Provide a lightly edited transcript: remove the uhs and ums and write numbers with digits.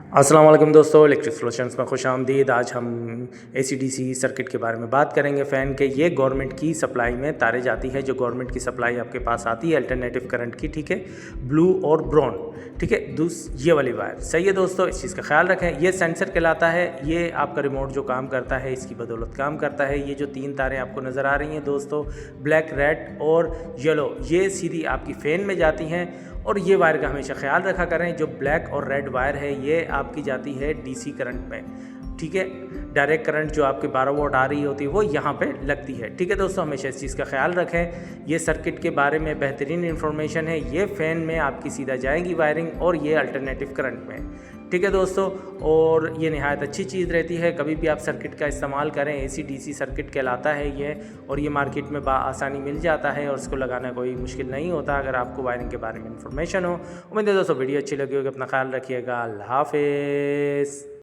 अस्सलाम वालेकुम दोस्तों, इलेक्ट्रिक सॉल्यूशंस में खुशामदीद। आज हम एसी-डीसी सर्किट के बारे में बात करेंगे। फ़ैन के ये गवर्नमेंट की सप्लाई में तारे जाती है, जो गवर्नमेंट की सप्लाई आपके पास आती है अल्टरनेटिव करंट की, ठीक है, ब्लू और ब्राउन, ठीक है, ये वाली वायर सही है दोस्तों, इस चीज़ का ख्याल रखें। ये सेंसर कहलाता है, ये आपका रिमोट जो काम करता है इसकी बदौलत काम करता है। ये जो 3 तारें आपको नज़र आ रही हैं दोस्तों, ब्लैक, रेड और येलो, ये सीधी आपकी फ़ैन में जाती हैं। और ये वायर का हमेशा ख्याल रखा करें, जो ब्लैक और रेड वायर है ये आपकी जाती है डीसी करंट में, ठीक है। डायरेक्ट करंट जो आपके 12 वोल्ट आ रही होती है वो यहाँ पे लगती है, ठीक है दोस्तों, हमेशा इस चीज़ का ख्याल रखें। ये सर्किट के बारे में बेहतरीन इन्फॉर्मेशन है। ये फ़ैन में आपकी सीधा जाएगी वायरिंग और ये अल्टरनेटिव करंट में, ठीक है दोस्तों। और ये नहायत अच्छी चीज़ रहती है, कभी भी आप सर्किट का इस्तेमाल करें। एसी डीसी सर्किट कहलाता है ये, और ये मार्केट में आसानी मिल जाता है और इसको लगाना कोई मुश्किल नहीं होता अगर आपको वायरिंग के बारे में इन्फॉर्मेशन हो। उम्मीद है दोस्तों वीडियो अच्छी लगी होगी। अपना ख्याल रखिएगा। अल्लाह हाफ़िज़।